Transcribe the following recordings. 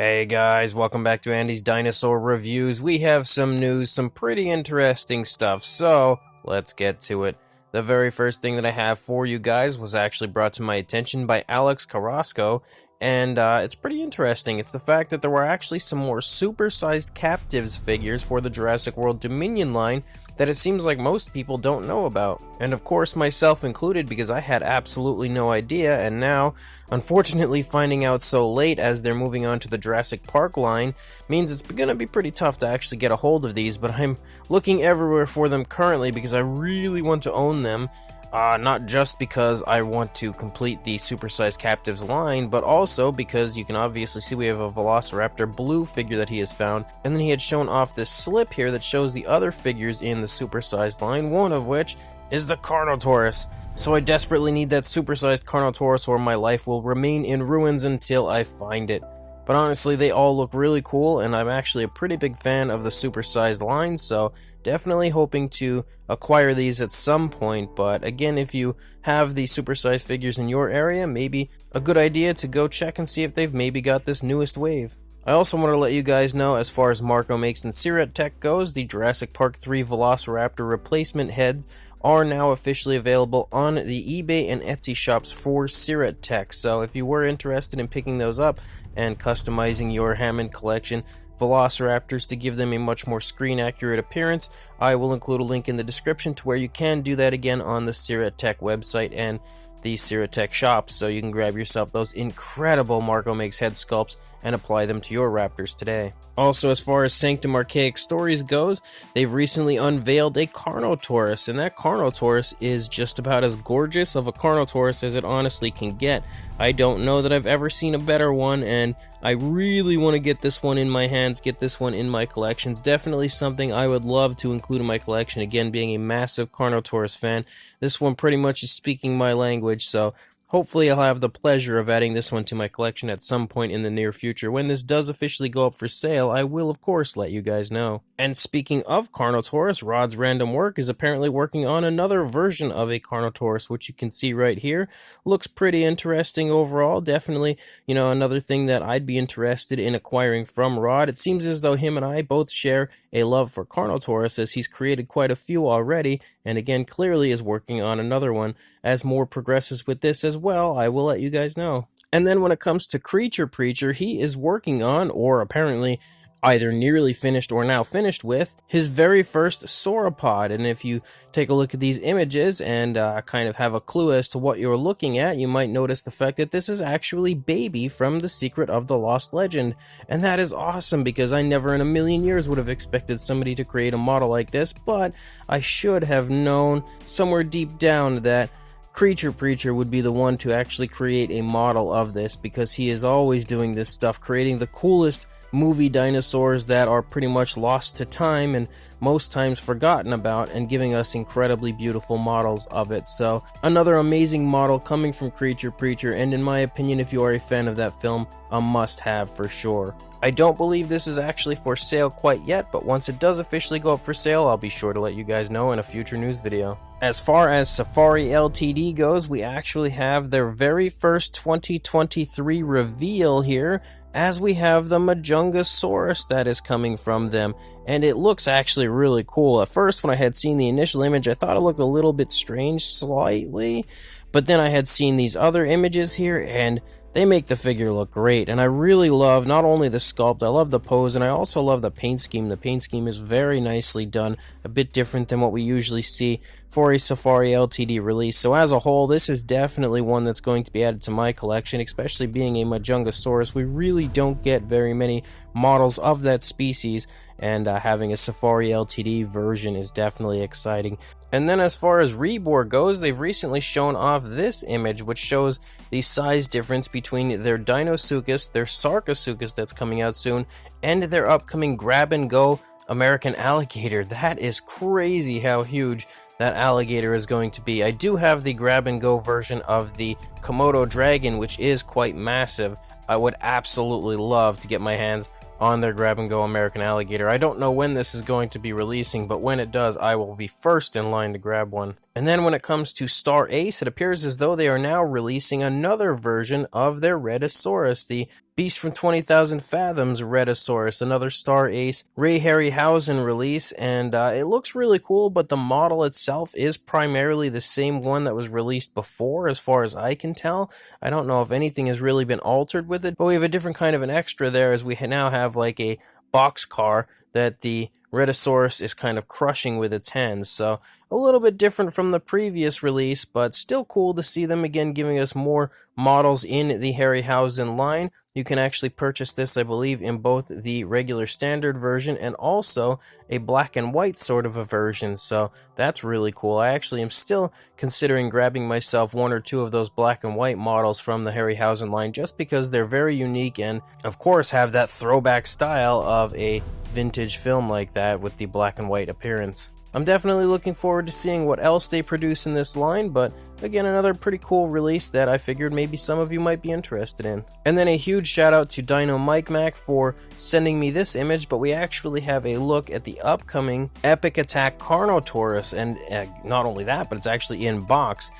Hey guys, welcome back to Andy's Dinosaur Reviews. We have some news, some pretty interesting stuff, so let's get to it. The very first thing that I have for you guys was actually brought to my attention by Alex Carrasco, and it's pretty interesting. It's the fact that there were actually some more supersized captivz figures for the Jurassic World Dominion line that it seems like most people don't know about. And of course myself included, because I had absolutely no idea, and now, unfortunately, finding out so late as they're moving on to the Jurassic Park line means it's gonna be pretty tough to actually get a hold of these, but I'm looking everywhere for them currently because I really want to own them. Not just because I want to complete the supersized captivz line, but also because you can obviously see we have a Velociraptor blue figure that he has found, and then he had shown off this slip here that shows the other figures in the supersized line, one of which is the Carnotaurus. So I desperately need that supersized Carnotaurus or my life will remain in ruins until I find it. But honestly, they all look really cool, and I'm actually a pretty big fan of the supersized line, so definitely hoping to acquire these at some point. But again, if you have the supersized figures in your area, maybe a good idea to go check and see if they've maybe got this newest wave. I also want to let you guys know, as far as Marco Makes and Syrett Tech goes, the Jurassic Park 3 Velociraptor replacement heads are now officially available on the eBay and Etsy shops for Syrett Tech. So if you were interested in picking those up and customizing your Hammond collection Velociraptors to give them a much more screen accurate appearance, I will include a link in the description to where you can do that again on the Syrett Tech website and the Syrett Tech shop, so you can grab yourself those incredible Marco Makes head sculpts and apply them to your raptors today. Also, as far as Sanctum Archaic stories goes, they've recently unveiled a Carnotaurus, and that Carnotaurus is just about as gorgeous of a Carnotaurus as it honestly can get. I don't know that I've ever seen a better one, and I really want to get this one in my hands, get this one in my collections. Definitely something I would love to include in my collection. Again, being a massive Carnotaurus fan, this one pretty much is speaking my language, so hopefully I'll have the pleasure of adding this one to my collection at some point in the near future. When this does officially go up for sale, I will of course let you guys know. And speaking of Carnotaurus, Rod's Random Work is apparently working on another version of a Carnotaurus, which you can see right here. Looks pretty interesting overall. Definitely, another thing that I'd be interested in acquiring from Rod. It seems as though him and I both share a love for Carnotaurus, as he's created quite a few already, and again clearly is working on another one. As more progresses with this as well, I will let you guys know. And then when it comes to Creacher Preacher, he is working on, or apparently either nearly finished or now finished with, his very first sauropod. And if you take a look at these images and kind of have a clue as to what you're looking at, you might notice the fact that this is actually Baby from The Secret of the Lost Legend. And that is awesome, because I never in a million years would have expected somebody to create a model like this, but I should have known somewhere deep down that Creacher Preacher would be the one to actually create a model of this, because he is always doing this stuff, creating the coolest movie dinosaurs that are pretty much lost to time and most times forgotten about, and giving us incredibly beautiful models of it. So another amazing model coming from Creacher Preacher, and in my opinion, if you are a fan of that film, a must-have for sure. I don't believe this is actually for sale quite yet, but once it does officially go up for sale, I'll be sure to let you guys know in a future news video. As far as Safari Ltd goes, we actually have their very first 2023 reveal here, as we have the Junglesaurus that is coming from them, and it looks actually really cool. At first, when I had seen the initial image, I thought it looked a little bit strange, slightly, but then I had seen these other images here, and they make the figure look great. And I really love not only the sculpt, I love the pose, and I also love the paint scheme. The paint scheme is very nicely done, a bit different than what we usually see for a Safari Ltd release. So as a whole, this is definitely one that's going to be added to my collection, especially being a Junglesaurus. We really don't get very many models of that species, and having a Safari Ltd version is definitely exciting. And then as far as Reboar goes, they've recently shown off this image, which shows the size difference between their Dinosuchus, their Sarcosuchus that's coming out soon, and their upcoming grab-and-go American alligator. That is crazy how huge that alligator is going to be. I do have the grab-and-go version of the Komodo dragon, which is quite massive. I would absolutely love to get my hands on their grab-and-go American alligator. I don't know when this is going to be releasing, but when it does, I will be first in line to grab one. And then when it comes to Star Ace, it appears as though they are now releasing another version of their Rhedosaurus, the Beast from 20,000 Fathoms Rhedosaurus, another Star Ace Ray Harryhausen release, and it looks really cool, but the model itself is primarily the same one that was released before, as far as I can tell. I don't know if anything has really been altered with it, but we have a different kind of an extra there, as we now have like a boxcar that the Rhedosaurus is kind of crushing with its hands, so a little bit different from the previous release, but still cool to see them again giving us more models in the Harryhausen line. You can actually purchase this, I believe, in both the regular standard version and also a black and white sort of a version, so that's really cool. I actually am still considering grabbing myself one or two of those black and white models from the Harryhausen line just because they're very unique and, of course, have that throwback style of a vintage film like that with the black and white appearance. I'm definitely looking forward to seeing what else they produce in this line, but again, another pretty cool release that I figured maybe some of you might be interested in. And then a huge shout out to Dino Mike Mac for sending me this image, but we actually have a look at the upcoming Epic Attack Carnotaurus, and not only that, but it's actually in box.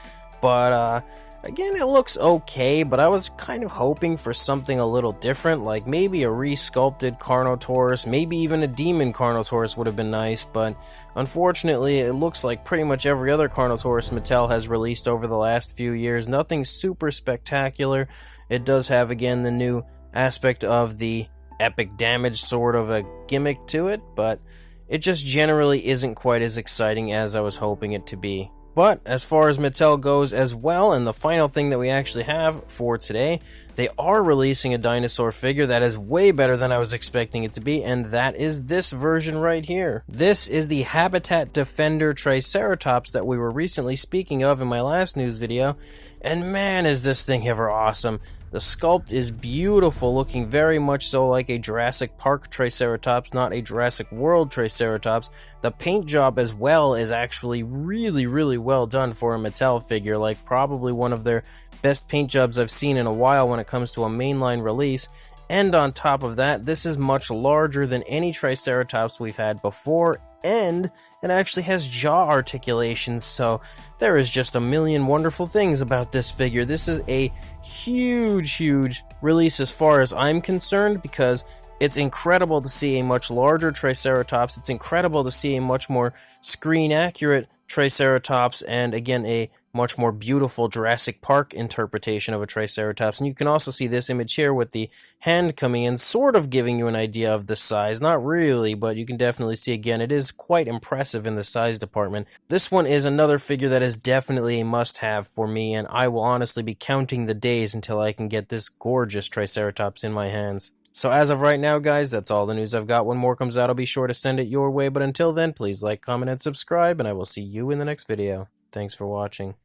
But again, it looks okay, but I was kind of hoping for something a little different, like maybe a resculpted Carnotaurus, maybe even a demon Carnotaurus would have been nice, but unfortunately, it looks like pretty much every other Carnotaurus Mattel has released over the last few years. Nothing super spectacular. It does have, again, the new aspect of the epic damage sort of a gimmick to it, but it just generally isn't quite as exciting as I was hoping it to be. But as far as Mattel goes as well, and the final thing that we actually have for today, they are releasing a dinosaur figure that is way better than I was expecting it to be, and that is this version right here. This is the Habitat Defender Triceratops that we were recently speaking of in my last news video, and man is this thing ever awesome. The sculpt is beautiful, looking very much so like a Jurassic Park Triceratops, not a Jurassic World Triceratops. The paint job as well is actually really, really well done for a Mattel figure, like probably one of their best paint jobs I've seen in a while when it comes to a mainline release. And on top of that, this is much larger than any Triceratops we've had before, and it actually has jaw articulations, so there is just a million wonderful things about this figure. This is a huge release as far as I'm concerned, because it's incredible to see a much larger Triceratops. It's incredible to see a much more screen-accurate Triceratops, and again, a much more beautiful Jurassic Park interpretation of a Triceratops. And you can also see this image here with the hand coming in, sort of giving you an idea of the size. Not really, but you can definitely see, again, it is quite impressive in the size department. This one is another figure that is definitely a must-have for me, and I will honestly be counting the days until I can get this gorgeous Triceratops in my hands. So as of right now, guys, that's all the news I've got. When more comes out, I'll be sure to send it your way. But until then, please like, comment, and subscribe, and I will see you in the next video. Thanks for watching.